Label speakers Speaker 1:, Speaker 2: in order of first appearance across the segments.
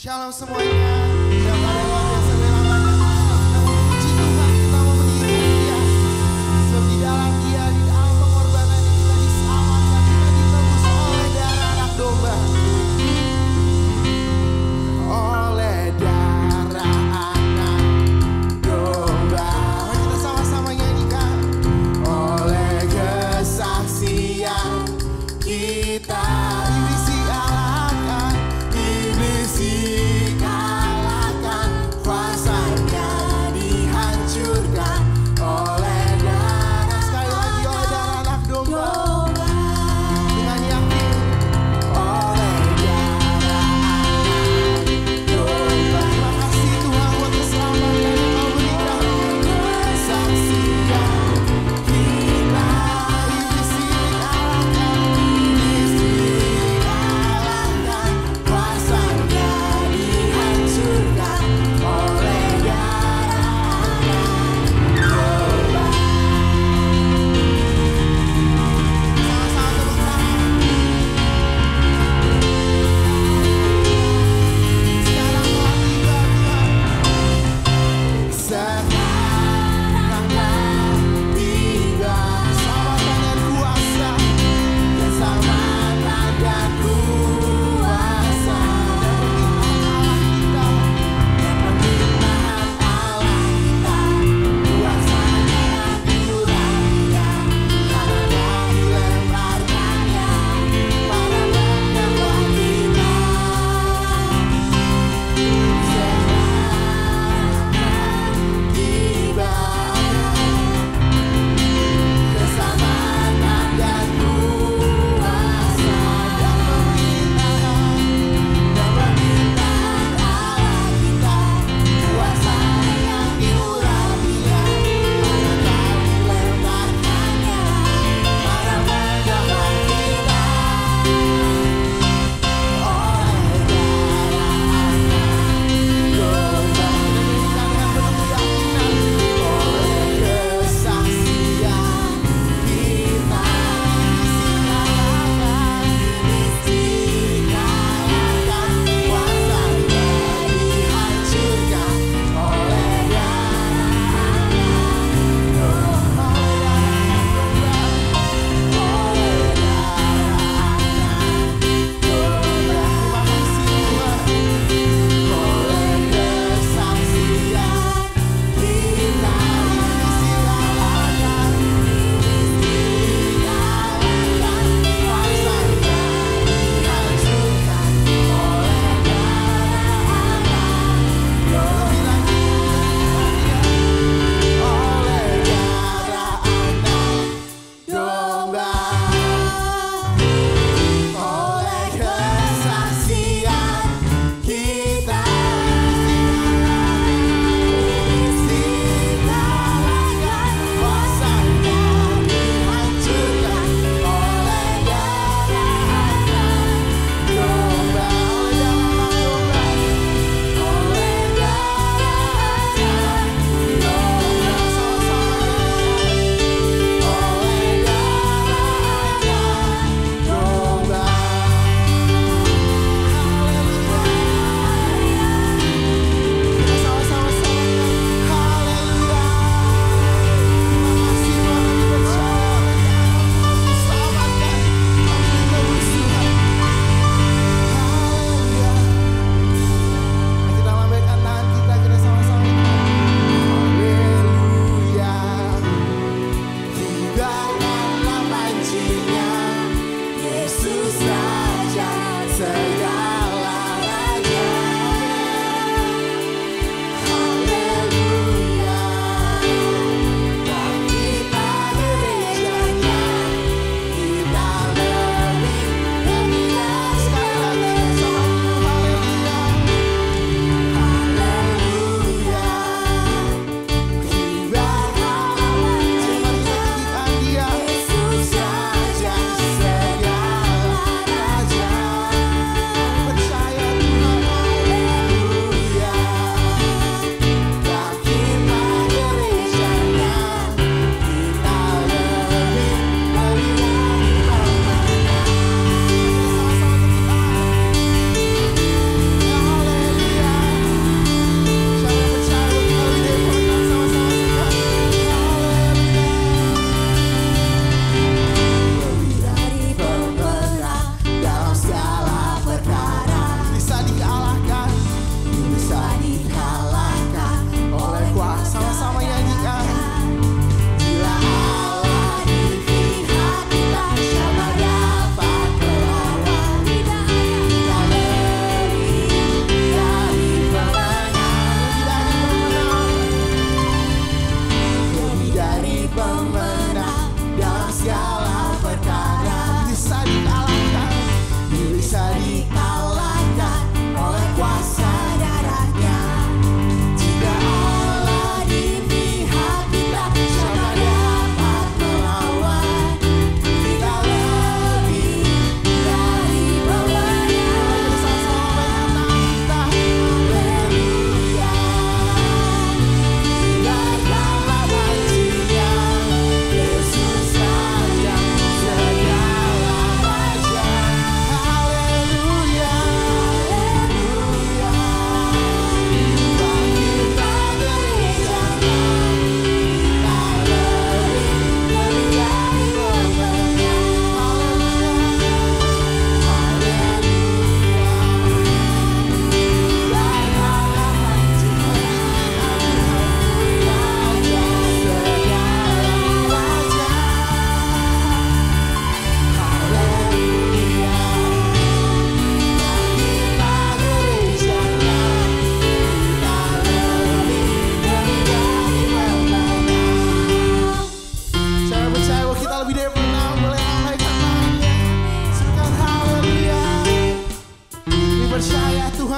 Speaker 1: Shalom semuanya. Yang pada luar biasa lamanya. Kita mau memuji Tuhan, kita mau mengiring Dia. Sebab di dalam Dia, di dalam pengorbanan kita diselamatkan, kita ditebus oleh darah anak domba. Oleh darah anak domba. Mari kita sama-sama nyanyikan. Oleh kesaksian kita iblis dikalahkan, iblis dikalahkan.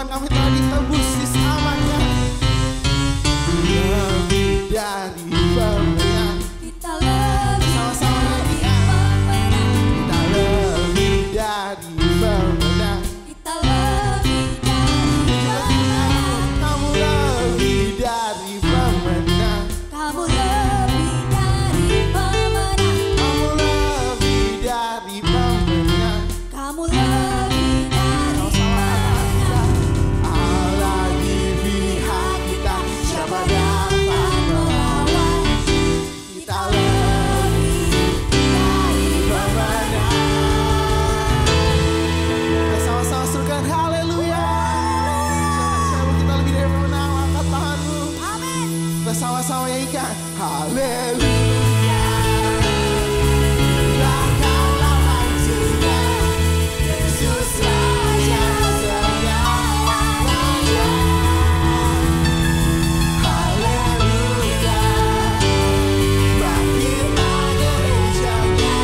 Speaker 1: Tuhan, kami telah ditebus, diselamatkan. Lebih dari pemenang.
Speaker 2: Kita lebih
Speaker 1: Sama-sama
Speaker 2: dari
Speaker 1: ya.
Speaker 2: pemenang.
Speaker 1: Kita lebih dari pemenang.
Speaker 2: Kita lebih dari pemenang.
Speaker 1: Kamu lebih dari pemenang.
Speaker 2: Kamu lebih dari pemenang.
Speaker 1: Kamu lebih dari pemenang.
Speaker 2: Kamu lebih dari pemenang.
Speaker 1: Allah di pihak kita, siapa dapat melawan? Kita lebih dari pemenang. Kita sama-sama serukan haleluya. Siapa kita lebih dari pemenang? Angkat tanganmu.
Speaker 2: Amin.
Speaker 1: Kita sama-sama nyanyikan haleluya. Berikanlah majinya, Yesus Raja segala-galanya. Haleluya. Bangkitlah gerejanya,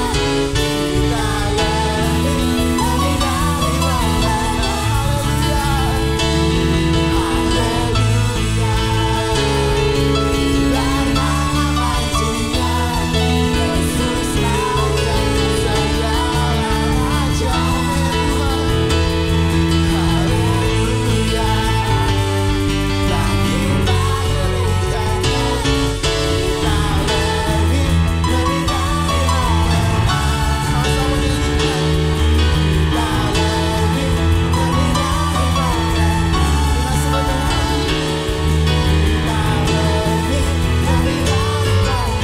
Speaker 1: kita lebih dari pemenang. Haleluya. Haleluya. Berikanlah majinya, Yesus Raja segala-galanya. Haleluya. Bangkitlah gerejanya, kita lebih dari pemenang. Sama-sama nyanyikan. Kita lebih dari pemenang. Kita sebagai hati. Kita lebih dari pemenang.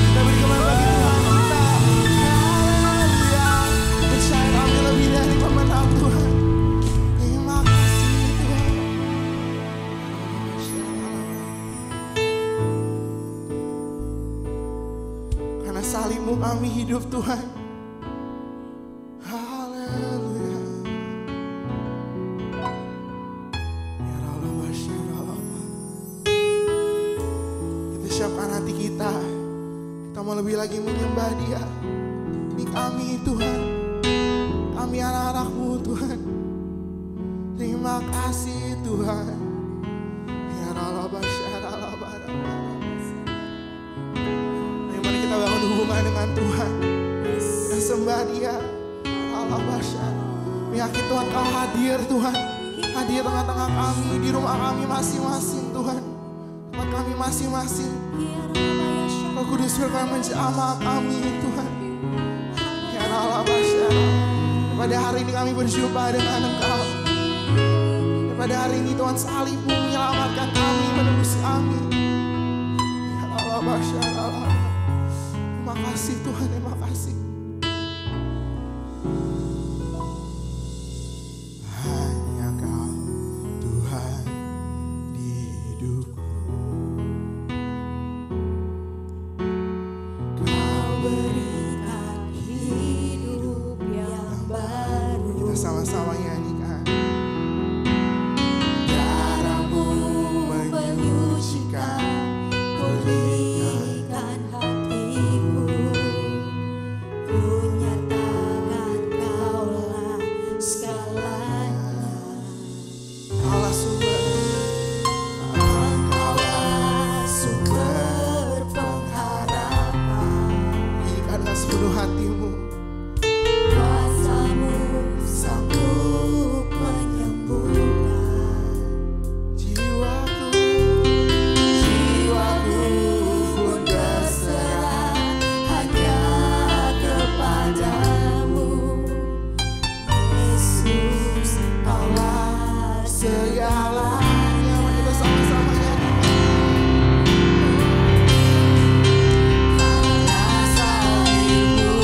Speaker 1: Kita beri kembali bagi Tuhan kita. Haleluya. Percaya kami lebih dari pemenang Tuhan. Terima kasih Tuhan. Karena salibmu kami hidup Tuhan. Haleluya. Ya Allah, Masya Allah. Kita siapkan hati kita. Kita mau lebih lagi menyembah Dia. Ini kami Tuhan. Kami anak-anak-Mu Tuhan. Terima kasih Tuhan. Ya Allah, Masya Allah. Mari kita bangun hubungan dengan Tuhan. Kita sembah Dia. Allah Masya. Yakin Tuhan Kau hadir Tuhan. Hadir tengah-tengah kami, di rumah kami masing-masing Tuhan. Tempat kami masing-masing. Roh Kudus berkenan menjamah kami Tuhan. Ya Allah Masya. Pada hari ini kami berjumpa dengan Engkau. Pada hari ini Tuhan salibmu menyelamatkan kami, menembus kami. Ya Allah Masya Allah. Terima kasih Tuhan, terima kasih. Hanya Kau Tuhan di hidupku. Kau
Speaker 2: Berikan hidup yang baru.
Speaker 1: kita sama-sama nyanyikan.
Speaker 2: Darahmu menyucikan, pulihkan hatiku. Ku nyatakan Kaulah segalanya.
Speaker 1: Allah sumber,
Speaker 2: Engkaulah sumber pengharapan.
Speaker 1: nyanyikanlah sepenuh hatimu.
Speaker 2: Kuasa-Mu sanggup menyembuhkan.
Speaker 1: Jiwaku
Speaker 2: Pun berserah hanya kepadamu. Yesus, Kaulah
Speaker 1: segalanya. Mari kita sama-sama nyanyikan.
Speaker 2: karena salibmu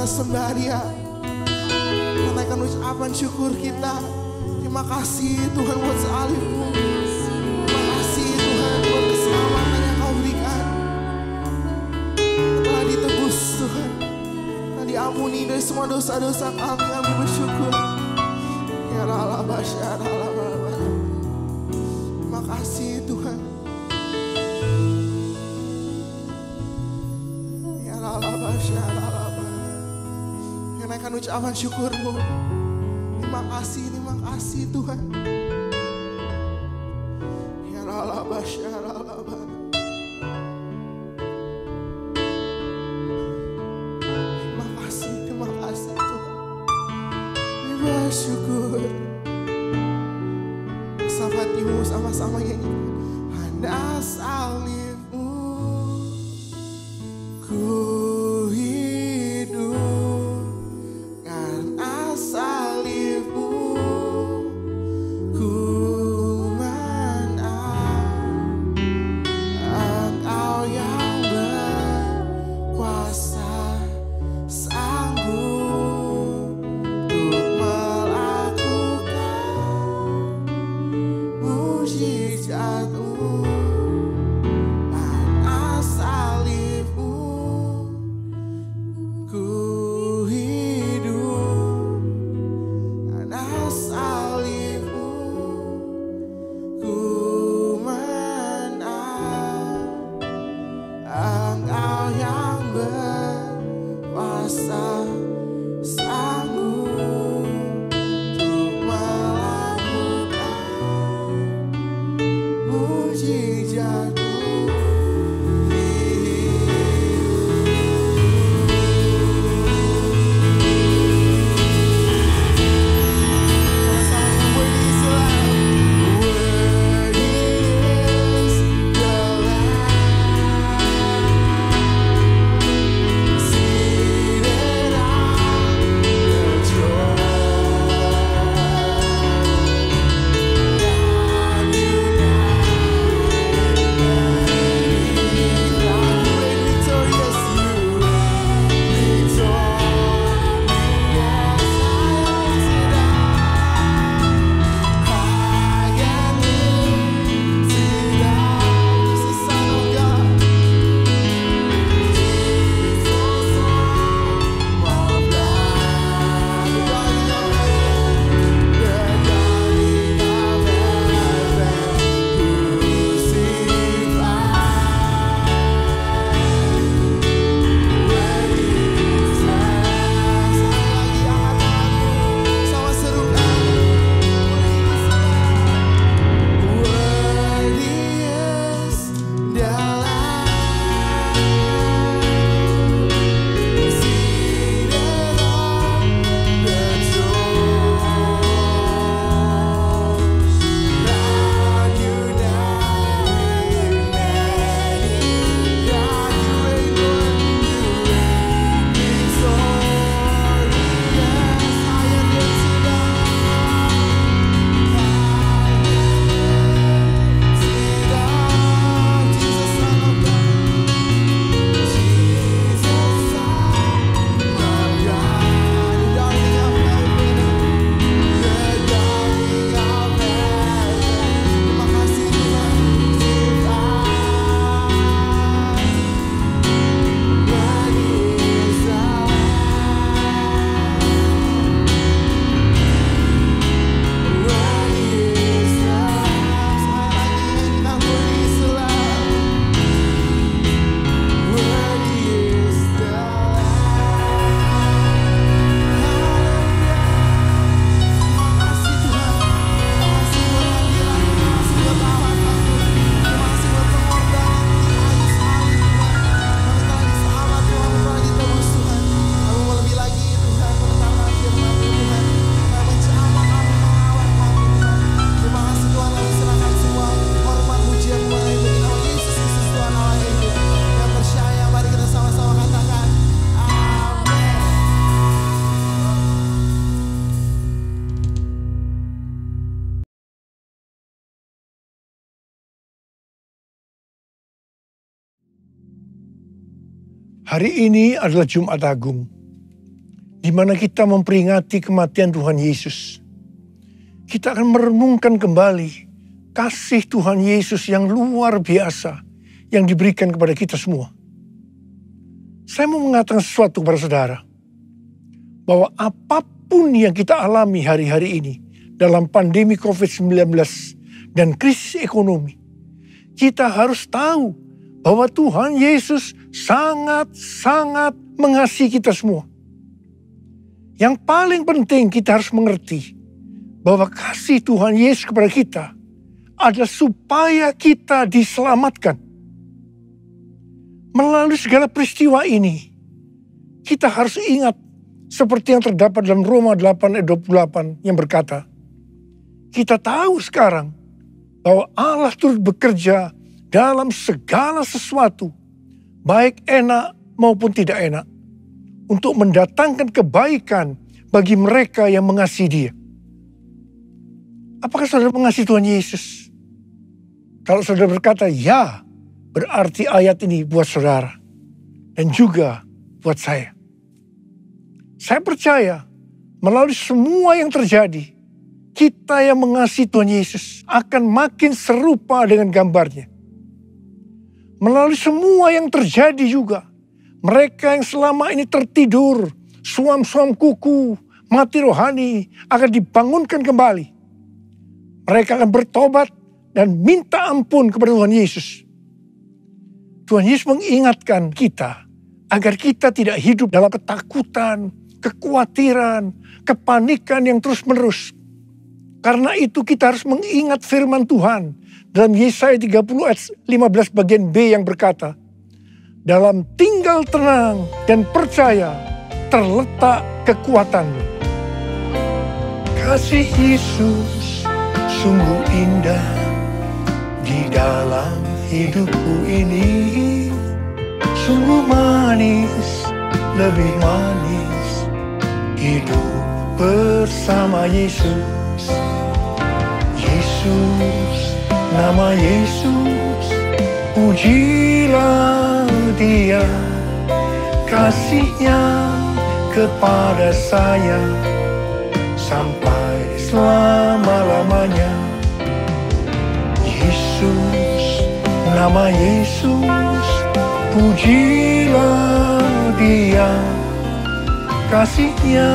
Speaker 1: sembah Dia. Kita akan ucapan syukur kita. Terima kasih Tuhan buat salib-Mu. Terima kasih Tuhan buat keselamatan yang Kau berikan. Telah ditebus Tuhan. Telah diampuni dari semua dosa-dosa kami. Kami bersyukur. Ya Allah, Basyar, Allah. Terima kasih Tuhan. Ya Allah, Basyar, Allah. Yang akan ucapan syukur-Mu. Terima kasih Tuhan. Ya Allah, Basyar, Allah. Terima kasih Tuhan. Kami bersyukur. Sama hatimu sama-sama nyanyi. Karena salib-Mu ku hidup. Karena salib-Mu ku menang. Engkau yang berkuasa sanggup untuk melakukan mujizat-Mu. Karena salib-Mu ku hidup. Karena salib-Mu ku menang. Engkau yang berkuasa sanggup untuk melakukan mujizat-Mu.
Speaker 3: Hari ini adalah Jumat Agung. di mana kita memperingati kematian Tuhan Yesus. Kita akan merenungkan kembali kasih Tuhan Yesus yang luar biasa yang diberikan kepada kita semua. Saya mau mengatakan sesuatu kepada saudara, bahwa apapun yang kita alami hari-hari ini dalam pandemi COVID-19 dan krisis ekonomi, kita harus tahu bahwa Tuhan Yesus sangat-sangat mengasihi kita semua. Yang paling penting kita harus mengerti bahwa kasih Tuhan Yesus kepada kita adalah supaya kita diselamatkan. Melalui segala peristiwa ini, kita harus ingat seperti yang terdapat dalam Roma 8 ayat 28 yang berkata, kita tahu sekarang bahwa Allah turut bekerja dalam segala sesuatu, baik enak maupun tidak enak, untuk mendatangkan kebaikan bagi mereka yang mengasihi Dia. Apakah saudara mengasihi Tuhan Yesus? Kalau saudara berkata ya, berarti ayat ini buat saudara dan juga buat saya. Saya percaya melalui semua yang terjadi, kita yang mengasihi Tuhan Yesus akan makin serupa dengan gambarnya. Melalui semua yang terjadi juga, mereka yang selama ini tertidur, suam-suam kuku, mati rohani akan dibangunkan kembali. Mereka akan bertobat dan minta ampun kepada Tuhan Yesus. Tuhan Yesus mengingatkan kita agar kita tidak hidup dalam ketakutan, kekhawatiran, kepanikan yang terus-menerus. Karena itu kita harus mengingat firman Tuhan dalam Yesaya 30 ayat 15 bagian B yang berkata, dalam tinggal tenang dan percaya terletak kekuatanmu. Kasih Yesus sungguh indah di dalam hidupku ini, sungguh manis, lebih manis, hidup bersama Yesus. Yesus, nama Yesus, pujilah Dia, kasih-Nya kepada saya, sampai selama-lamanya. Yesus, nama Yesus, pujilah Dia, kasih-Nya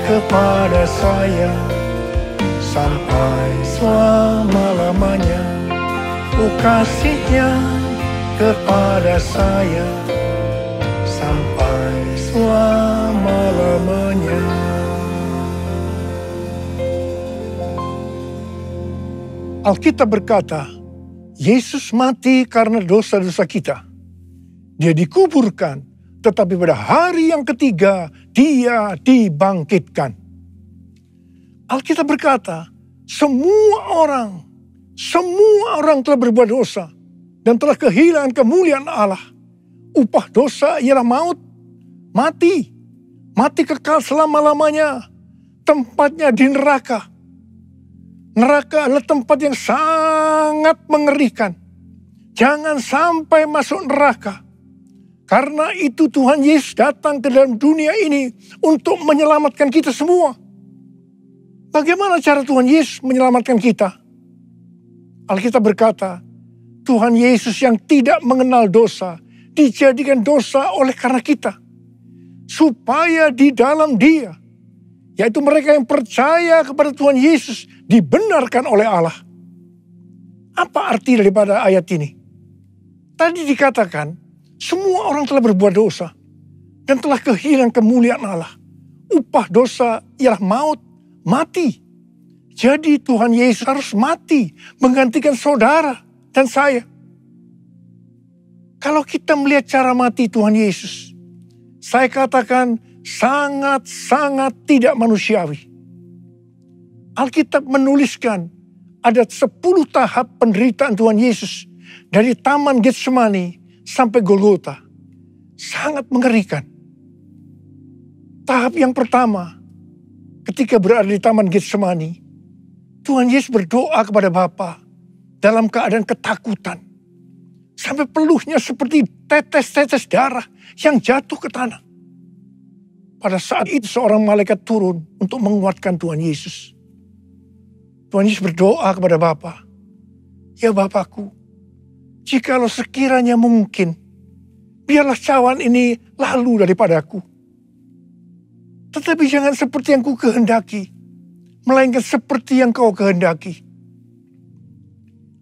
Speaker 3: kepada saya, sampai selama-lamanya. Oh, kasih-Nya kepada saya, sampai selama-lamanya. Alkitab berkata, Yesus mati karena dosa-dosa kita. Dia dikuburkan, tetapi pada hari yang ketiga Dia dibangkitkan. Alkitab berkata, semua orang telah berbuat dosa dan telah kehilangan kemuliaan Allah. Upah dosa ialah maut, mati kekal selama-lamanya, tempatnya di neraka. Neraka adalah tempat yang sangat mengerikan. Jangan sampai masuk neraka. Karena itu Tuhan Yesus datang ke dalam dunia ini untuk menyelamatkan kita semua. Bagaimana cara Tuhan Yesus menyelamatkan kita? Alkitab berkata, Tuhan Yesus yang tidak mengenal dosa, dijadikan dosa oleh karena kita. Supaya di dalam Dia, yaitu mereka yang percaya kepada Tuhan Yesus, dibenarkan oleh Allah. Apa arti daripada ayat ini? Tadi dikatakan, semua orang telah berbuat dosa dan telah kehilangan kemuliaan Allah. Upah dosa ialah maut, mati. Jadi Tuhan Yesus harus mati menggantikan saudara dan saya. Kalau kita melihat cara mati Tuhan Yesus, saya katakan sangat-sangat tidak manusiawi. Alkitab menuliskan ada 10 tahap penderitaan Tuhan Yesus dari Taman Getsemani sampai Golgota. Sangat mengerikan. Tahap yang pertama, ketika berada di Taman Getsemani, Tuhan Yesus berdoa kepada Bapa dalam keadaan ketakutan. Sampai peluhnya seperti tetes-tetes darah yang jatuh ke tanah. Pada saat itu seorang malaikat turun untuk menguatkan Tuhan Yesus. Tuhan Yesus berdoa kepada Bapa, "Ya Bapakku, jikalau sekiranya mungkin, biarlah cawan ini lalu daripadaku. Tetapi jangan seperti yang ku kehendaki, melainkan seperti yang kau kehendaki."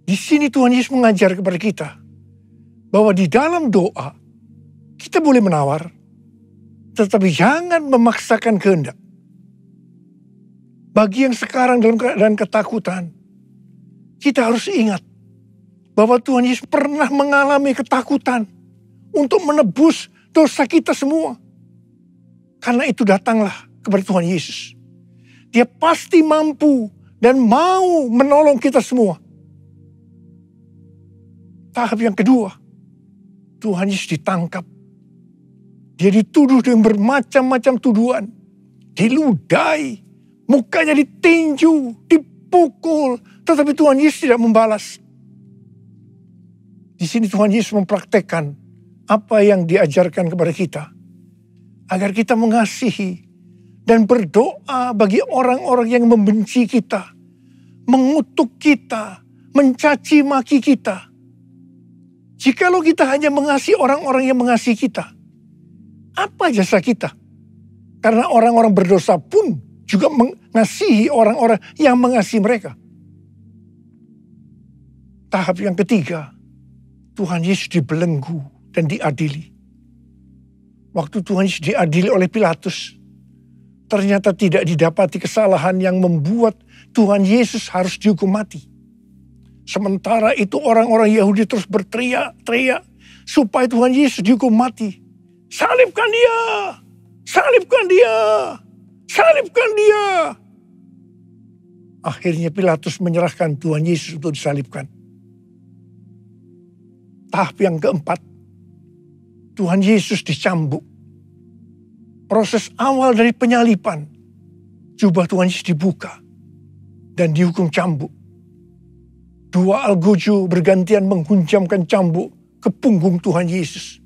Speaker 3: Di sini Tuhan Yesus mengajar kepada kita bahwa di dalam doa kita boleh menawar, tetapi jangan memaksakan kehendak. Bagi yang sekarang dalam keadaan ketakutan, kita harus ingat bahwa Tuhan Yesus pernah mengalami ketakutan untuk menebus dosa kita semua. Karena itu datanglah kepada Tuhan Yesus. Dia pasti mampu dan mau menolong kita semua. Tahap yang kedua, Tuhan Yesus ditangkap. Dia dituduh dengan bermacam-macam tuduhan. Diludahi, mukanya ditinju, dipukul. Tetapi Tuhan Yesus tidak membalas. Di sini Tuhan Yesus mempraktekkan apa yang diajarkan kepada kita. Agar kita mengasihi dan berdoa bagi orang-orang yang membenci kita. Mengutuk kita, mencaci maki kita. Jikalau kita hanya mengasihi orang-orang yang mengasihi kita, apa jasa kita? Karena orang-orang berdosa pun juga mengasihi orang-orang yang mengasihi mereka. Tahap yang ketiga, Tuhan Yesus dibelenggu dan diadili. Waktu Tuhan Yesus diadili oleh Pilatus, ternyata tidak didapati kesalahan yang membuat Tuhan Yesus harus dihukum mati. Sementara itu orang-orang Yahudi terus berteriak-teriak supaya Tuhan Yesus dihukum mati. "Salibkan dia! Salibkan dia! Salibkan dia!" Akhirnya Pilatus menyerahkan Tuhan Yesus untuk disalibkan. Tahap yang keempat, Tuhan Yesus dicambuk. Proses awal dari penyaliban, jubah Tuhan Yesus dibuka dan dihukum cambuk. Dua algojo bergantian menghunjamkan cambuk ke punggung Tuhan Yesus.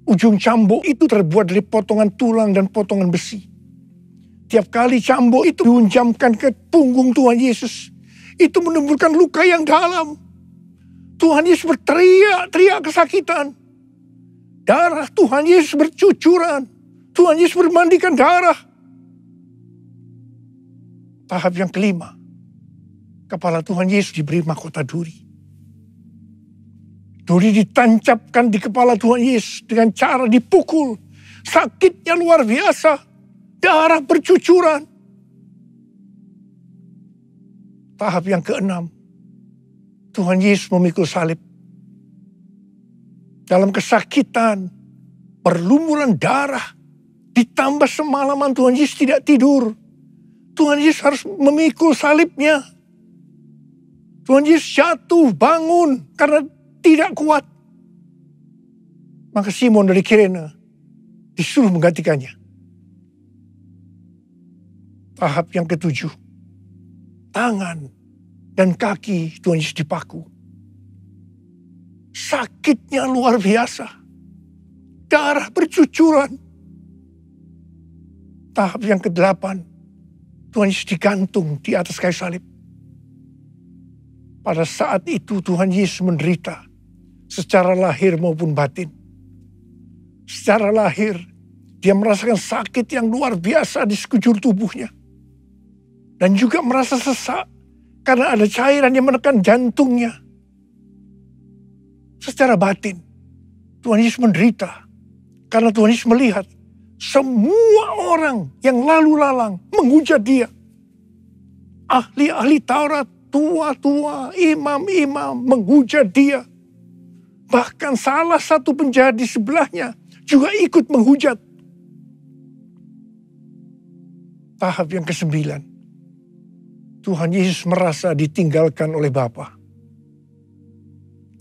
Speaker 3: Ujung cambuk itu terbuat dari potongan tulang dan potongan besi. Tiap kali cambuk itu dihunjamkan ke punggung Tuhan Yesus, itu menimbulkan luka yang dalam. Tuhan Yesus berteriak-teriak kesakitan. Darah Tuhan Yesus bercucuran. Tuhan Yesus bermandikan darah. Tahap yang kelima, kepala Tuhan Yesus diberi mahkota duri. Duri ditancapkan di kepala Tuhan Yesus dengan cara dipukul. Sakitnya luar biasa. Darah bercucuran. Tahap yang keenam, Tuhan Yesus memikul salib. Dalam kesakitan, perlumuran darah, ditambah semalaman Tuhan Yesus tidak tidur. Tuhan Yesus harus memikul salibnya. Tuhan Yesus jatuh, bangun karena tidak kuat. Maka Simon dari Kirene disuruh menggantikannya. Tahap yang ketujuh, tangan dan kaki Tuhan Yesus dipaku. Sakitnya luar biasa. Darah bercucuran. Tahap yang kedelapan, Tuhan Yesus digantung di atas kayu salib. Pada saat itu Tuhan Yesus menderita secara lahir maupun batin. Secara lahir, dia merasakan sakit yang luar biasa di sekujur tubuhnya. Dan juga merasa sesak karena ada cairan yang menekan jantungnya. Secara batin, Tuhan Yesus menderita karena Tuhan Yesus melihat semua orang yang lalu lalang menghujat dia. Ahli-ahli Taurat, tua-tua, imam-imam menghujat dia. Bahkan salah satu penjahat di sebelahnya juga ikut menghujat. Tahap yang ke-9. Tuhan Yesus merasa ditinggalkan oleh Bapa.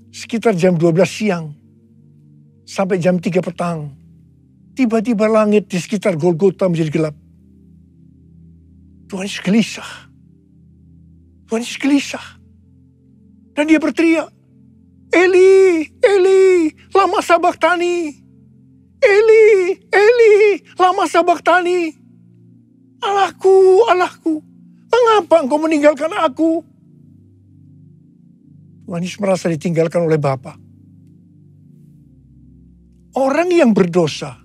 Speaker 3: Sekitar jam 12 siang sampai jam 3 petang, tiba-tiba langit di sekitar Golgota menjadi gelap. Tuhan Yesus gelisah. Tuhan Yesus gelisah. Dan dia berteriak, "Eli, Eli, lama sabachthani." Eli, Eli, lama sabachthani. Allahku, Allahku, mengapa engkau meninggalkan aku? Tuhan Yesus merasa ditinggalkan oleh Bapa. Orang yang berdosa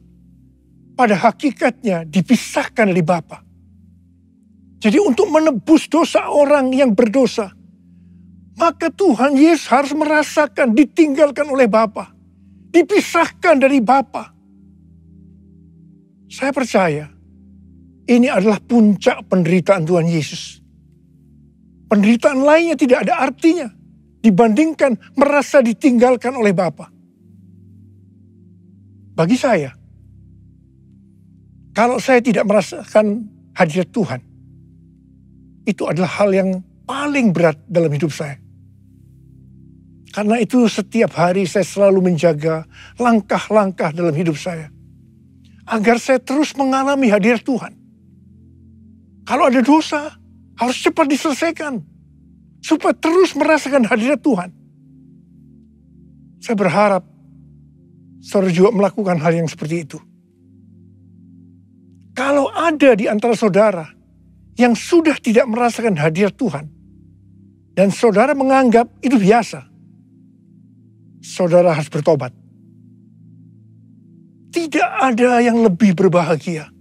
Speaker 3: pada hakikatnya dipisahkan dari Bapa. Jadi untuk menebus dosa orang yang berdosa, maka Tuhan Yesus harus merasakan ditinggalkan oleh Bapa, dipisahkan dari Bapa. Saya percaya ini adalah puncak penderitaan Tuhan Yesus. Penderitaan lainnya tidak ada artinya dibandingkan merasa ditinggalkan oleh Bapa. Bagi saya, kalau saya tidak merasakan hadirat Tuhan, itu adalah hal yang paling berat dalam hidup saya. Karena itu setiap hari saya selalu menjaga langkah-langkah dalam hidup saya, agar saya terus mengalami hadirat Tuhan. Kalau ada dosa, harus cepat diselesaikan, supaya terus merasakan hadirat Tuhan. Saya berharap saudara juga melakukan hal yang seperti itu. Kalau ada di antara saudara yang sudah tidak merasakan hadirat Tuhan, dan saudara menganggap itu biasa, saudara harus bertobat. Tidak ada yang lebih berbahagia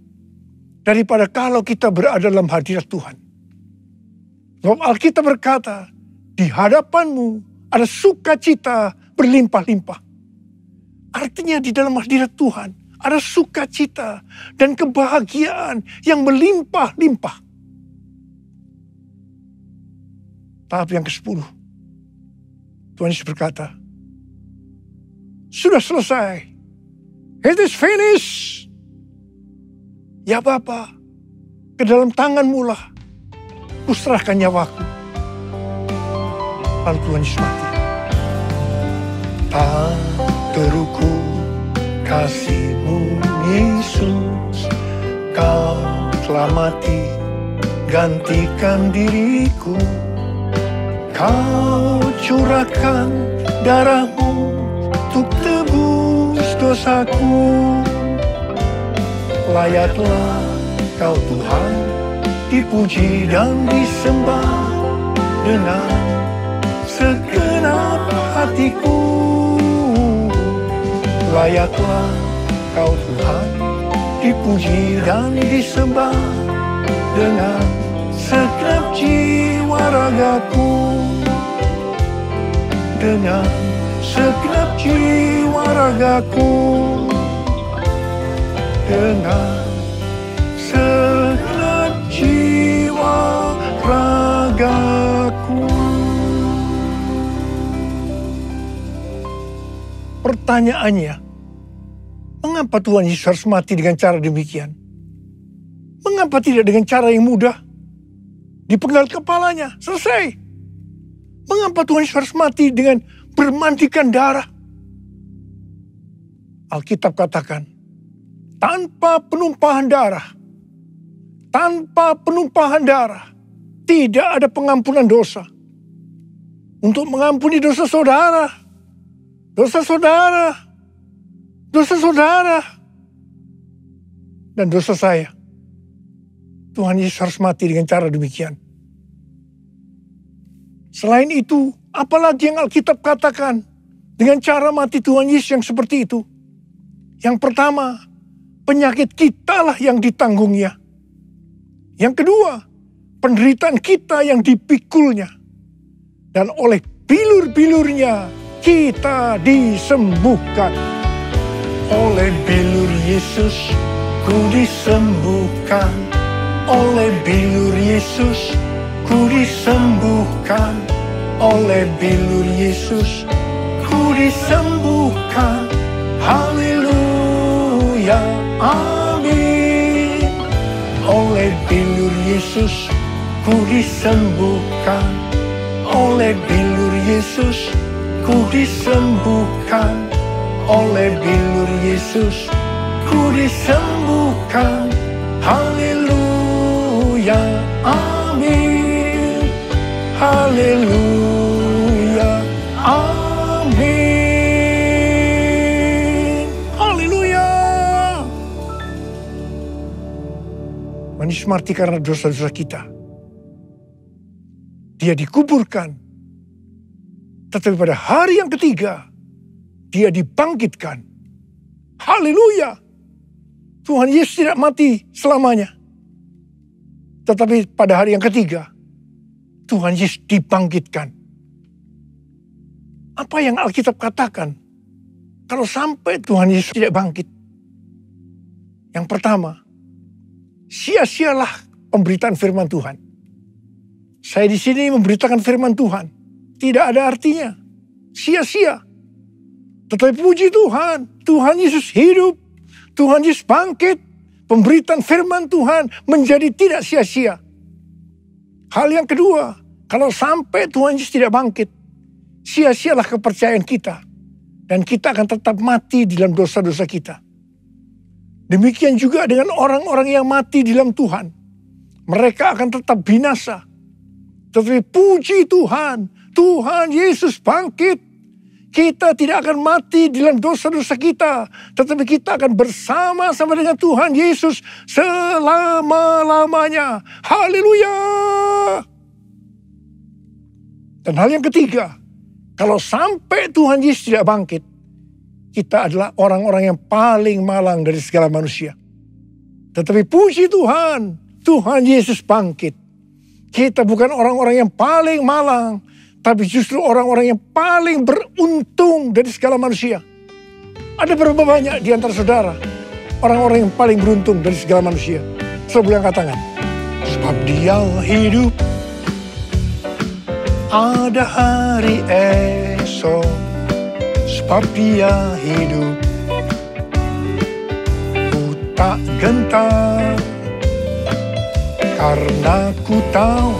Speaker 3: daripada kalau kita berada dalam hadirat Tuhan. Sebab Alkitab berkata, di hadapanmu ada sukacita berlimpah-limpah. Artinya di dalam hadirat Tuhan ada sukacita dan kebahagiaan yang berlimpah-limpah. Tahap yang ke-10. Tuhan Yesus berkata, sudah selesai. It is finished. Ya Bapa, ke dalam tangan-Mu lah kuserahkan nyawaku. Lalu Tuhan Yesus mati. Tak terukur kasih-Mu Yesus, Kau telah mati gantikan diriku. Kau curahkan darah-Mu untuk tebus dosaku. Layaklah Kau Tuhan dipuji dan disembah dengan segenap hatiku. Layaklah Kau Tuhan dipuji dan disembah dengan segenap jiwa ragaku. Dengan segenap jiwa ragaku. Dengan segenap jiwa ragaku. Pertanyaannya, mengapa Tuhan Yesus harus mati dengan cara demikian? Mengapa tidak dengan cara yang mudah? Dipenggal kepalanya, selesai. Mengapa Tuhan Yesus harus mati dengan bermandikan darah? Alkitab katakan, tanpa penumpahan darah, tidak ada pengampunan dosa. Untuk mengampuni dosa saudara, dan dosa saya, Tuhan Yesus harus mati dengan cara demikian. Selain itu, apalagi yang Alkitab katakan dengan cara mati Tuhan Yesus yang seperti itu? Yang pertama, penyakit kitalah yang ditanggungnya. Yang kedua, penderitaan kita yang dipikulnya. Dan oleh bilur-bilurnya kita disembuhkan. Oleh bilur Yesus ku disembuhkan. Oleh bilur Yesus ku disembuhkan. Oleh bilur Yesus ku disembuhkan. Haleluya, amin. Oleh bilur Yesus ku disembuhkan. Oleh bilur Yesus ku disembuhkan. Oleh bilur Yesus ku disembuhkan. Haleluya, amin. Haleluya, amin. Haleluya. Yesus mati karena dosa-dosa kita. Dia dikuburkan. Tetapi pada hari yang ketiga, dia dibangkitkan. Haleluya. Tuhan Yesus tidak mati selamanya. Tetapi pada hari yang ketiga, Tuhan Yesus dibangkitkan. Apa yang Alkitab katakan? Kalau sampai Tuhan Yesus tidak bangkit. Yang pertama, sia-sialah pemberitaan firman Tuhan. Saya di sini memberitakan firman Tuhan. Tidak ada artinya. Sia-sia. Tetapi puji Tuhan. Tuhan Yesus hidup. Tuhan Yesus bangkit. Pemberitaan firman Tuhan menjadi tidak sia-sia. Hal yang kedua, kalau sampai Tuhan Yesus tidak bangkit, sia-sialah kepercayaan kita. Dan kita akan tetap mati di dalam dosa-dosa kita. Demikian juga dengan orang-orang yang mati di dalam Tuhan. Mereka akan tetap binasa. Tetapi puji Tuhan, Tuhan Yesus bangkit. Kita tidak akan mati di dalam dosa-dosa kita. Tetapi kita akan bersama-sama dengan Tuhan Yesus selama-lamanya. Haleluya. Dan hal yang ketiga, kalau sampai Tuhan Yesus tidak bangkit, kita adalah orang-orang yang paling malang dari segala manusia. Tetapi puji Tuhan, Tuhan Yesus bangkit. Kita bukan orang-orang yang paling malang, tapi justru orang-orang yang paling beruntung dari segala manusia. Ada berapa banyak di antara saudara orang-orang yang paling beruntung dari segala manusia? Saudara boleh angkat tangan. Sebab dia hidup, ada hari esok. Sebab dia hidup, ku tak gentar. Karena ku tahu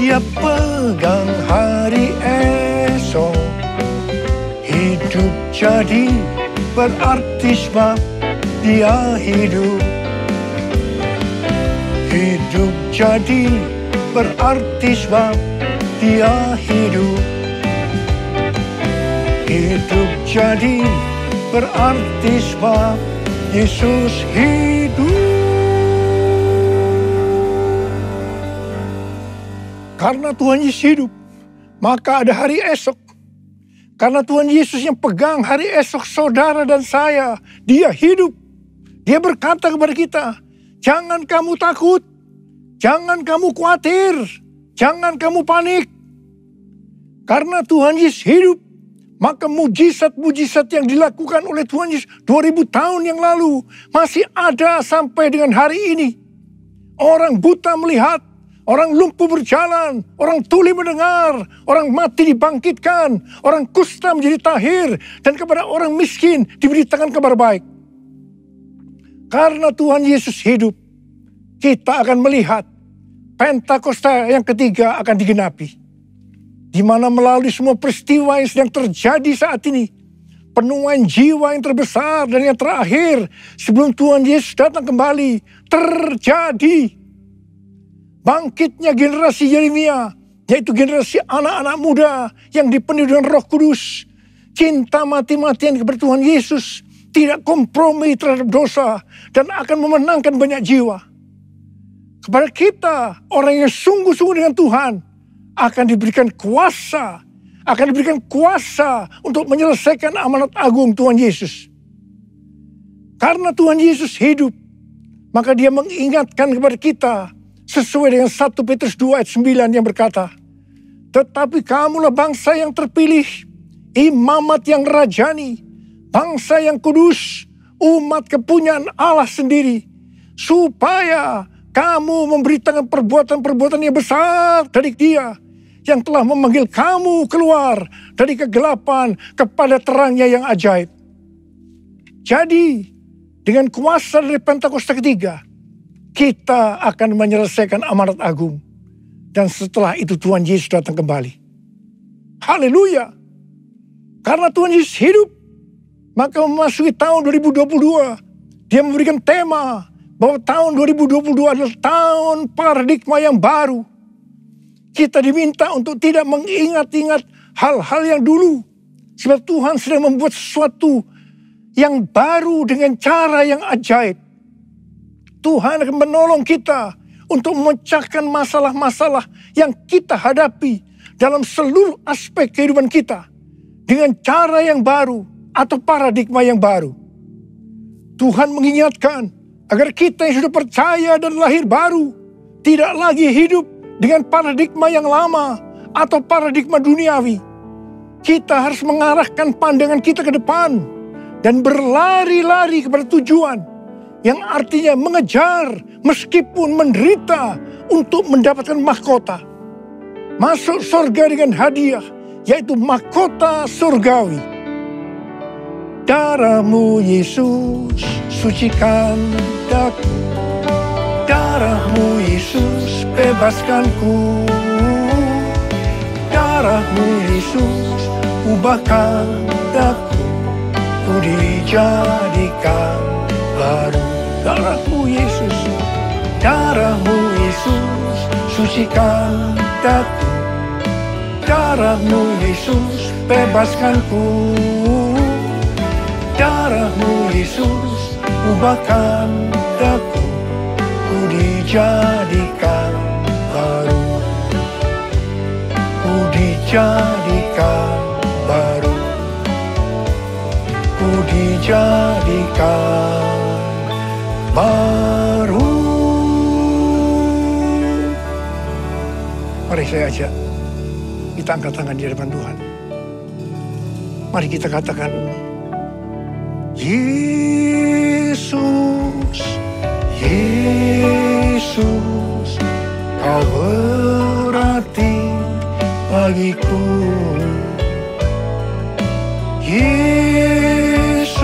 Speaker 3: dia pegang hari esok. Hidup jadi berarti sebab dia hidup. Hidup jadi berarti sebab dia hidup. Hidup jadi berarti sebab Yesus hidup. Karena Tuhan Yesus hidup, maka ada hari esok. Karena Tuhan Yesus yang pegang hari esok saudara dan saya, dia hidup. Dia berkata kepada kita, jangan kamu takut, jangan kamu khawatir, jangan kamu panik. Karena Tuhan Yesus hidup, maka mujizat-mujizat yang dilakukan oleh Tuhan Yesus 2000 tahun yang lalu masih ada sampai dengan hari ini. Orang buta melihat, orang lumpuh berjalan, orang tuli mendengar, orang mati dibangkitkan, orang kusta menjadi tahir, dan kepada orang miskin diberitakan kabar baik. Karena Tuhan Yesus hidup, kita akan melihat Pentakosta yang ketiga akan digenapi. Di mana melalui semua peristiwa yang sedang terjadi saat ini, penuaian jiwa yang terbesar dan yang terakhir sebelum Tuhan Yesus datang kembali terjadi. Bangkitnya generasi Yeremia, yaitu generasi anak-anak muda yang dipenuhi dengan Roh Kudus, cinta mati-matian kepada Tuhan Yesus, tidak kompromi terhadap dosa, dan akan memenangkan banyak jiwa. Kepada kita, orang yang sungguh-sungguh dengan Tuhan, akan diberikan kuasa untuk menyelesaikan amanat agung Tuhan Yesus. Karena Tuhan Yesus hidup, maka dia mengingatkan kepada kita, sesuai dengan 1 Petrus 2 ayat 9 yang berkata, tetapi kamulah bangsa yang terpilih, imamat yang rajani, bangsa yang kudus, umat kepunyaan Allah sendiri, supaya kamu memberitakan perbuatan-perbuatan yang besar dari Dia yang telah memanggil kamu keluar dari kegelapan kepada terangnya yang ajaib. Jadi, dengan kuasa dari Pentakosta ketiga, kita akan menyelesaikan amanat agung. Dan setelah itu Tuhan Yesus datang kembali. Haleluya. Karena Tuhan Yesus hidup, maka memasuki tahun 2022, dia memberikan tema bahwa tahun 2022 adalah tahun paradigma yang baru. Kita diminta untuk tidak mengingat-ingat hal-hal yang dulu. Sebab Tuhan sedang membuat sesuatu yang baru dengan cara yang ajaib. Tuhan akan menolong kita untuk memecahkan masalah-masalah yang kita hadapi dalam seluruh aspek kehidupan kita dengan cara yang baru atau paradigma yang baru. Tuhan mengingatkan agar kita yang sudah percaya dan lahir baru tidak lagi hidup dengan paradigma yang lama atau paradigma duniawi. Kita harus mengarahkan pandangan kita ke depan dan berlari-lari kepada tujuan yang artinya mengejar meskipun menderita untuk mendapatkan mahkota. Masuk surga dengan hadiah, yaitu mahkota surgawi. Darah-Mu Yesus sucikan daku, darah-Mu Yesus bebaskanku, darah-Mu Yesus ubahkan daku, ku dijadikan baru. Darah-Mu Yesus, darah-Mu Yesus sucikan daku, darah-Mu Yesus bebaskanku, darah-Mu Yesus ubahkan daku, ku dijadikan baru, ku dijadikan baru, ku dijadikan baru. Mari saya ajak kita angkat tangan di hadapan Tuhan. Mari kita katakan, Yesus, Yesus, Kau berarti bagiku. Yesus,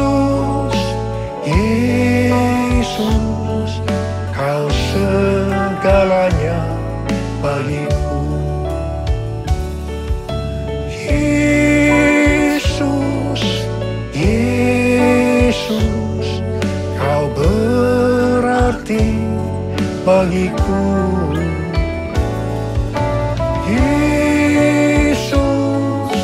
Speaker 3: Yesus, Kau segalanya bagiku. Yesus, Yesus, Kau berarti bagiku. Yesus,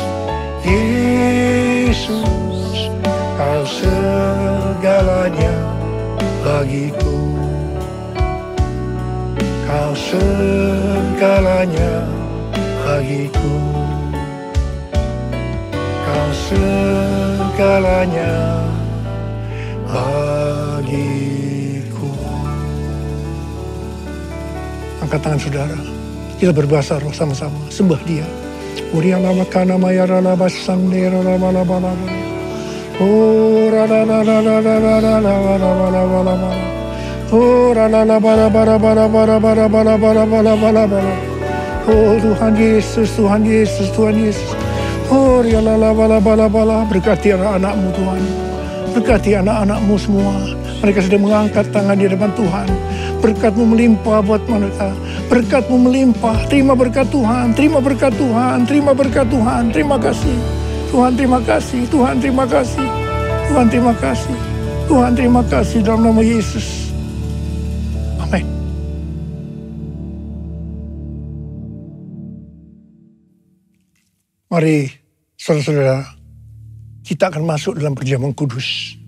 Speaker 3: Yesus, Kau segalanya bagiku. Kau segalanya bagiku. Kau segalanya bagiku. Angkat tangan saudara. Kita berbahasa roh sama-sama. Sembah Dia. Urialama kana mayarala basandera la bala bala. Oh la la la la la la la la la la la la la. Oh la la la bala bala bala bala bala bala bala bala bala bala. Oh Tuhan Yesus, Tuhan Yesus, Tuhan Yesus. Oh la la la bala bala bala. Berkati anak-anak-Mu Tuhan. Berkati anak-anak-Mu semua. Mereka sedang mengangkat tangan di depan Tuhan. Berkat-Mu melimpah buat mereka. Berkat-Mu melimpah. Terima berkat Tuhan. Terima berkat Tuhan. Terima berkat Tuhan. Terima kasih. Tuhan terima kasih. Tuhan terima kasih. Tuhan terima kasih. Tuhan terima kasih dalam nama Yesus. Amin. Mari saudara-saudara, kita akan masuk dalam perjamuan kudus.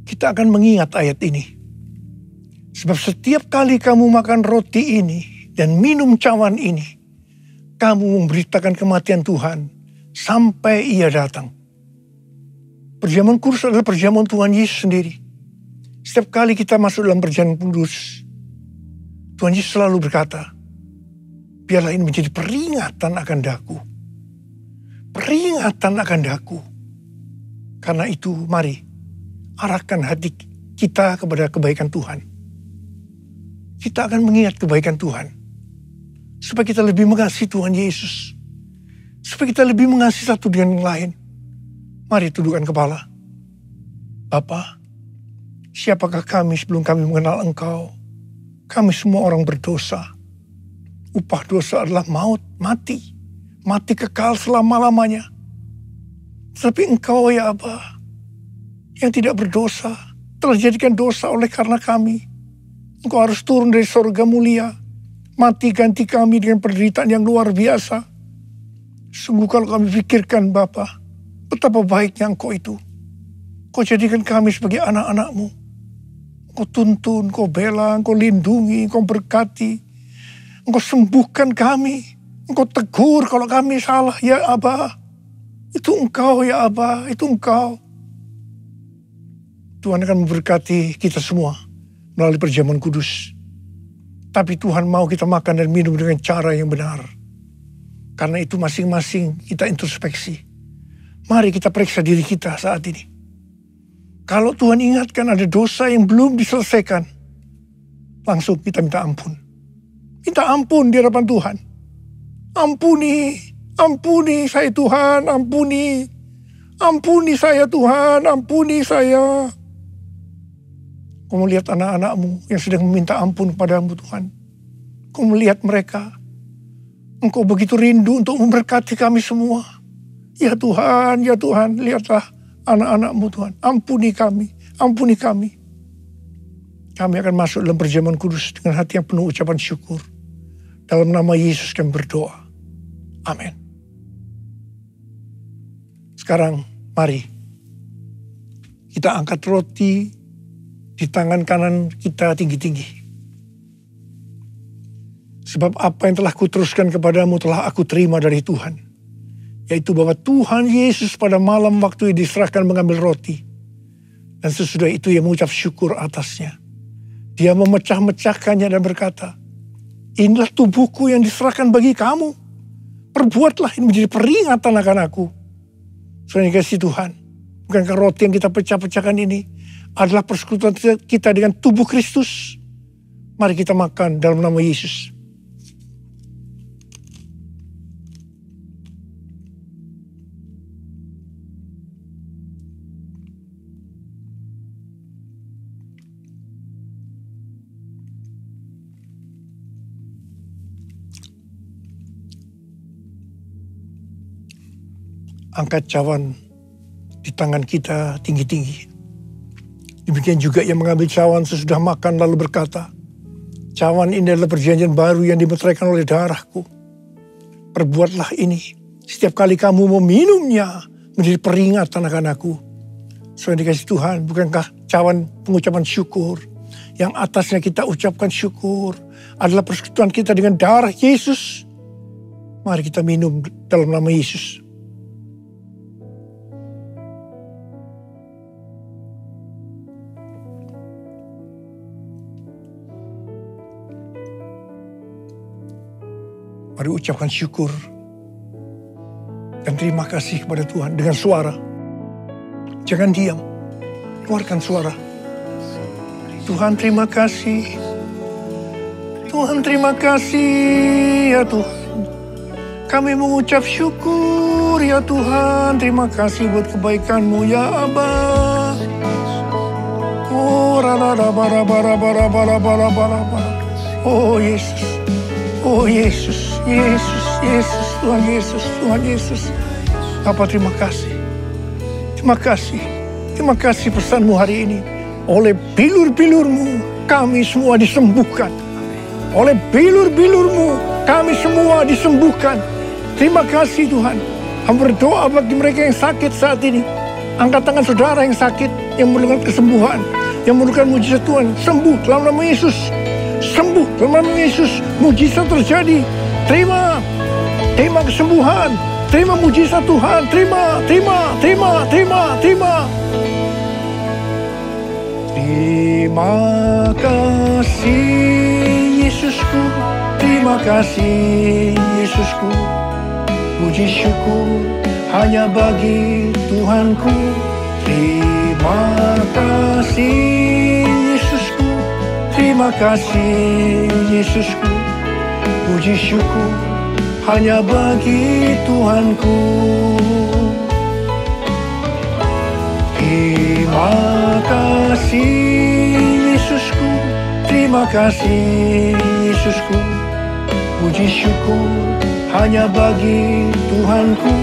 Speaker 3: Kita akan mengingat ayat ini. Sebab setiap kali kamu makan roti ini dan minum cawan ini, kamu memberitakan kematian Tuhan sampai Ia datang. Perjamuan kudus adalah perjamuan Tuhan Yesus sendiri. Setiap kali kita masuk dalam perjamuan kudus, Tuhan Yesus selalu berkata, biarlah ini menjadi peringatan akan daku. Peringatan akan daku. Karena itu mari arahkan hati kita kepada kebaikan Tuhan. Kita akan mengingat kebaikan Tuhan. Supaya kita lebih mengasihi Tuhan Yesus. Supaya kita lebih mengasihi satu dengan yang lain. Mari tundukkan kepala. Bapa, siapakah kami sebelum kami mengenal Engkau? Kami semua orang berdosa. Upah dosa adalah maut, mati. Mati kekal selama-lamanya. Tapi Engkau ya Aba, yang tidak berdosa, telah dijadikan dosa oleh karena kami. Engkau harus turun dari surga mulia, mati ganti kami dengan penderitaan yang luar biasa. Sungguh kalau kami pikirkan Bapa, betapa baiknya Engkau itu. Kau jadikan kami sebagai anak-anak-Mu. Engkau tuntun, Engkau bela, Engkau lindungi, Engkau berkati. Engkau sembuhkan kami. Engkau tegur kalau kami salah, ya Aba. Itu Engkau ya Aba, itu Engkau. Tuhan akan memberkati kita semua melalui perjamuan kudus. Tapi Tuhan mau kita makan dan minum dengan cara yang benar. Karena itu masing-masing kita introspeksi. Mari kita periksa diri kita saat ini. Kalau Tuhan ingatkan ada dosa yang belum diselesaikan, langsung kita minta ampun. Minta ampun di hadapan Tuhan. Ampuni, ampuni saya Tuhan, ampuni. Ampuni saya Tuhan, ampuni saya. Kau melihat anak-anakmu yang sedang meminta ampun kepadamu Tuhan. Kau melihat mereka. Engkau begitu rindu untuk memberkati kami semua. Ya Tuhan, lihatlah anak-anakmu Tuhan. Ampuni kami, ampuni kami. Kami akan masuk dalam perjamuan kudus dengan hati yang penuh ucapan syukur. Dalam nama Yesus kami berdoa. Amin. Sekarang mari kita angkat roti di tangan kanan kita tinggi-tinggi. Sebab apa yang telah kuteruskan kepadamu telah aku terima dari Tuhan. Yaitu bahwa Tuhan Yesus pada malam waktu diserahkan mengambil roti. Dan sesudah itu ia mengucap syukur atasnya. Dia memecah-mecahkannya dan berkata, inilah tubuhku yang diserahkan bagi kamu. Perbuatlah ini menjadi peringatan akan aku. Saudara yang kasih Tuhan, bukankah roti yang kita pecah-pecahkan ini adalah persekutuan kita dengan tubuh Kristus? Mari kita makan dalam nama Yesus. Angkat cawan di tangan kita tinggi-tinggi. Demikian juga yang mengambil cawan sesudah makan lalu berkata, cawan ini adalah perjanjian baru yang dimeteraikan oleh darahku. Perbuatlah ini setiap kali kamu meminumnya menjadi peringatan akan aku. Saudara dikasih Tuhan, bukankah cawan pengucapan syukur yang atasnya kita ucapkan syukur adalah persekutuan kita dengan darah Yesus? Mari kita minum dalam nama Yesus. Mari ucapkan syukur dan terima kasih kepada Tuhan dengan suara. Jangan diam, keluarkan suara. Tuhan terima kasih. Tuhan terima kasih ya Tuhan. Kami mengucap syukur ya Tuhan. Terima kasih buat kebaikan-Mu ya Aba. Oh rada bara bara bara bara bara bara. Oh Yesus. Oh Yesus, Yesus, Yesus, Tuhan Yesus, Tuhan Yesus. Bapa terima kasih. Terima kasih. Terima kasih pesan-Mu hari ini. Oleh bilur-bilur-Mu kami semua disembuhkan. Oleh bilur-bilur-Mu kami semua disembuhkan. Terima kasih Tuhan. Kami berdoa bagi mereka yang sakit saat ini. Angkat tangan saudara yang sakit, yang memerlukan kesembuhan, yang memerlukan mujizat Tuhan. Sembuh dalam nama Yesus. Sembuh dalam nama Yesus, mujizat terjadi. Terima kesembuhan, terima mujizat Tuhan, terima. Terima kasih Yesusku, terima kasih Yesusku. Puji syukur hanya bagi Tuhanku. Terima kasih Yesusku. Terima kasih Yesusku, puji syukur hanya bagi Tuhanku. Terima kasih Yesusku, terima kasih Yesusku, puji syukur hanya bagi Tuhanku.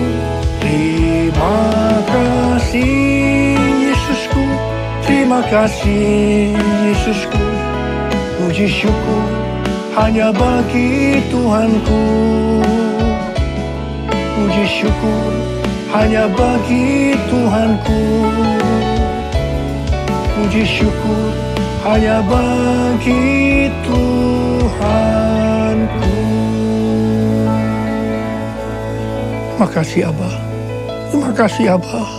Speaker 3: Terima kasih Yesusku, terima kasih Yesusku. Puji syukur hanya bagi Tuhanku. Puji syukur hanya bagi Tuhanku. Puji syukur hanya bagi Tuhanku. Terima kasih Abah, terima kasih Abah,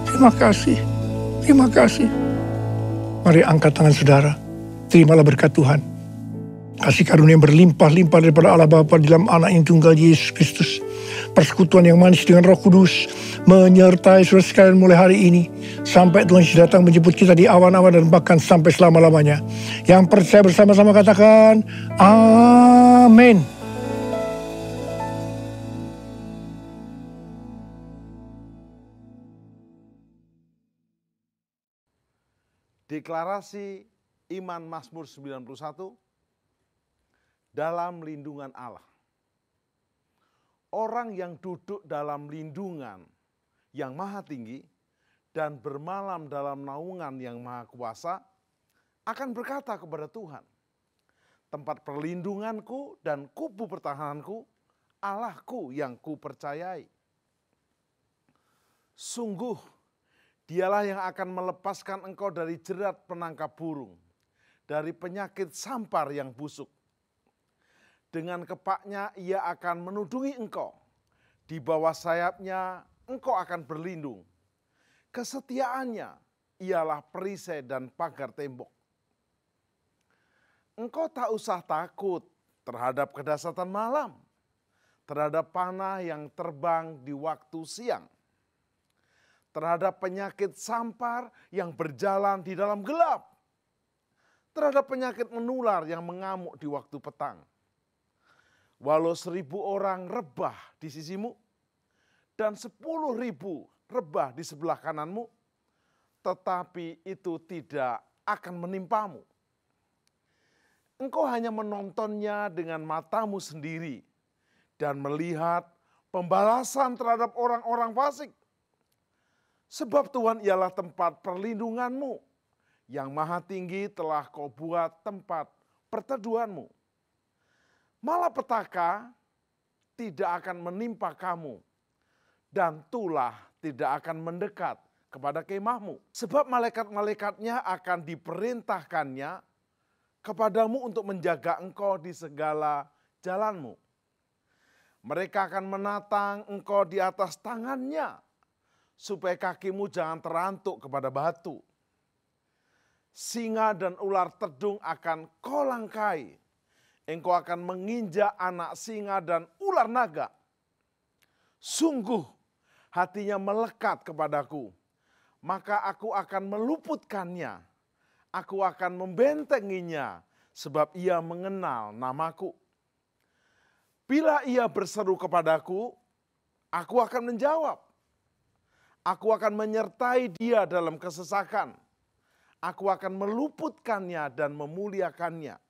Speaker 3: terima kasih, terima kasih. Mari angkat tangan saudara, terimalah berkat Tuhan. Kasih karunia yang berlimpah-limpah daripada Allah Bapa di dalam anak yang tunggal Yesus Kristus. Persekutuan yang manis dengan Roh Kudus menyertai saudara sekalian mulai hari ini. Sampai Tuhan Yesus datang menjemput kita di awan-awan dan bahkan sampai selama-lamanya. Yang percaya bersama-sama katakan, amin.
Speaker 4: Deklarasi iman Mazmur 91 dalam lindungan Allah. Orang yang duduk dalam lindungan yang maha tinggi dan bermalam dalam naungan yang maha kuasa akan berkata kepada Tuhan, tempat perlindunganku dan kubu pertahananku, Allahku yang kupercayai. Sungguh, Dialah yang akan melepaskan engkau dari jerat penangkap burung, dari penyakit sampar yang busuk. Dengan kepaknya ia akan menudungi engkau, di bawah sayapnya engkau akan berlindung. Kesetiaannya ialah perisai dan pagar tembok. Engkau tak usah takut terhadap kedahsyatan malam, terhadap panah yang terbang di waktu siang, terhadap penyakit sampar yang berjalan di dalam gelap, terhadap penyakit menular yang mengamuk di waktu petang. Walau 1.000 orang rebah di sisimu dan 10.000 rebah di sebelah kananmu, tetapi itu tidak akan menimpamu. Engkau hanya menontonnya dengan matamu sendiri dan melihat pembalasan terhadap orang-orang fasik. Sebab Tuhan ialah tempat perlindunganmu, yang maha tinggi telah kau buat tempat perteduhanmu. Malapetaka tidak akan menimpa kamu, dan tulah tidak akan mendekat kepada kemahmu. Sebab malaikat-malaikatnya akan diperintahkannya kepadamu untuk menjaga engkau di segala jalanmu. Mereka akan menatang engkau di atas tangannya, supaya kakimu jangan terantuk kepada batu. Singa dan ular tedung akan kau langkai. Engkau akan menginjak anak singa dan ular naga. Sungguh hatinya melekat kepadaku, maka aku akan meluputkannya. Aku akan membentenginya, sebab ia mengenal namaku. Bila ia berseru kepadaku, aku akan menjawab. Aku akan menyertai dia dalam kesesakan. Aku akan meluputkannya dan memuliakannya.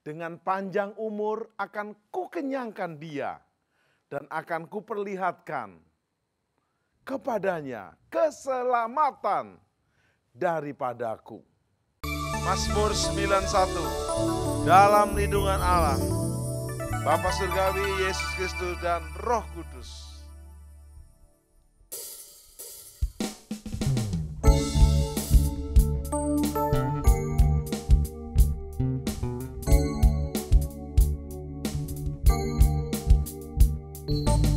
Speaker 4: Dengan panjang umur akan kukenyangkan dia dan akan kuperlihatkan kepadanya keselamatan daripadaku. Mazmur 91, dalam lindungan Allah, Bapa Surgawi, Yesus Kristus dan Roh Kudus.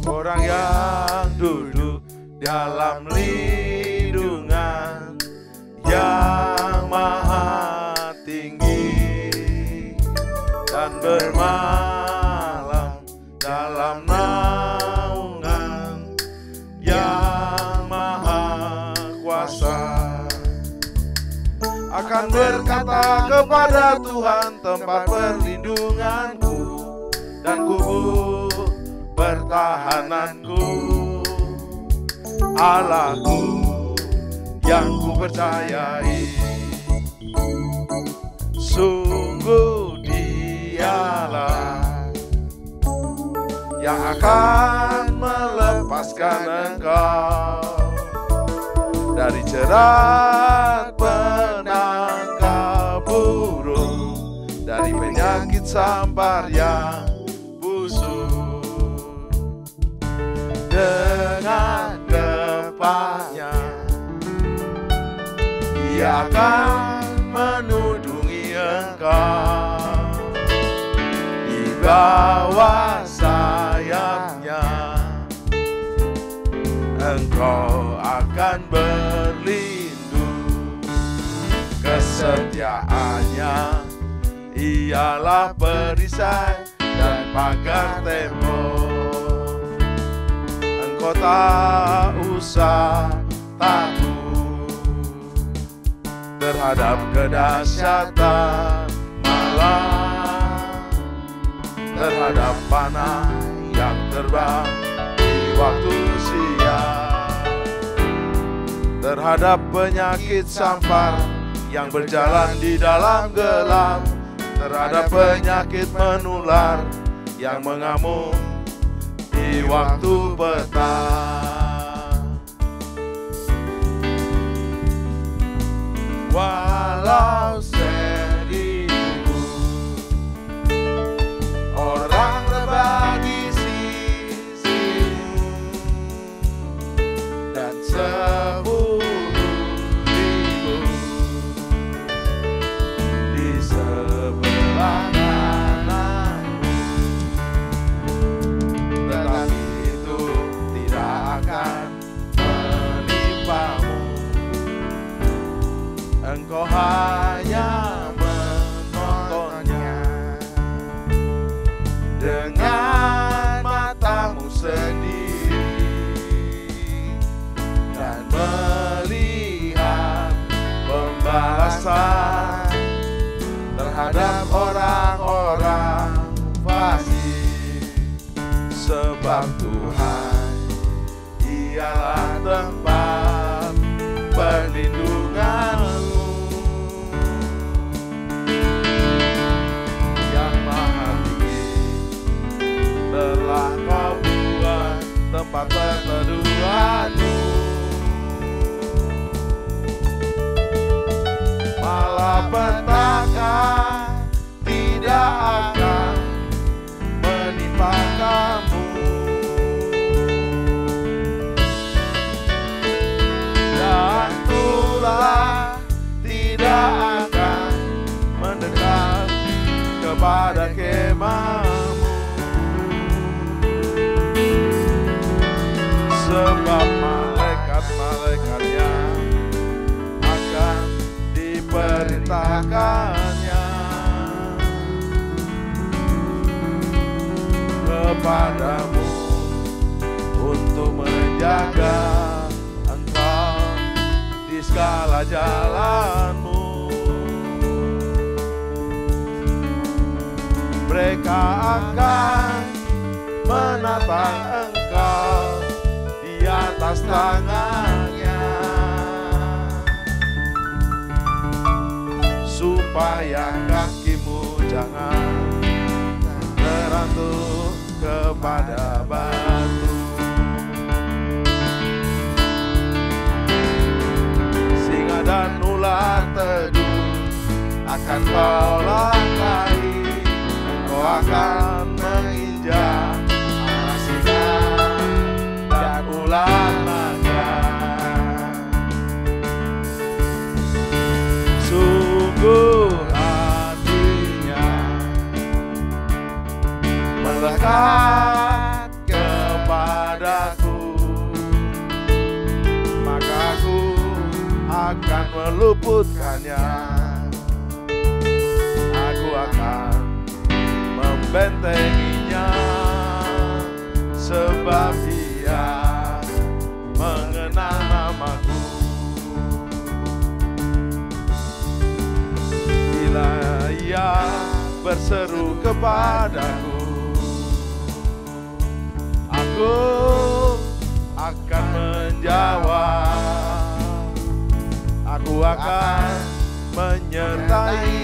Speaker 4: Orang yang duduk dalam lindungan yang maha tinggi dan bermalam dalam naungan yang maha kuasa akan berkata kepada Tuhan, tempat perlindunganku dan kubu pertahananku, Allahku yang kupercayai. Sungguh Dialah yang akan melepaskan engkau dari jerat penangkap burung, dari penyakit sampar yang busuk. Dengan kepaknya ia akan Engkau akan berlindung. Kesetiaannya ialah perisai dan pagar tembok. Engkau tak usah takut terhadap kedahsyatan malam, terhadap panah yang terbang di waktu siang, terhadap penyakit sampar yang berjalan di dalam gelap, terhadap penyakit menular yang mengamuk di waktu petang. Walau seribu orang rebah di sisimu dan 10.000 di sebelah kananmu, tetapi itu tidak akan menimpamu. Engkau hanya menontonnya dengan matamu sendiri dan melihat pembalasan terhadap orang-orang fasik. Sebab Tuhan ialah tempat perlindunganmu. Telah kau buat tempat perteduhanmu, malapetaka tidak akan menimpa kamu, dan tulah tidak akan mendekat kepada kemahmu. Sebab malaikat-malaikatnya akan diperintahkannya kepadamu untuk menjaga engkau di segala jalanmu. Mereka akan menatang engkau di atas tangannya, supaya kakimu jangan terantuk kepada batu. Singa dan ular teduh akan kau langkahi, kau akan menginjak anak singa dan ular naga. Sungguh hatinya melekat kepadaku, maka aku akan meluputkannya. Aku akan membentenginya, sebab Dia mengenal namaku. Bila Ia berseru kepadaku, aku akan menjawab. Aku akan menyertai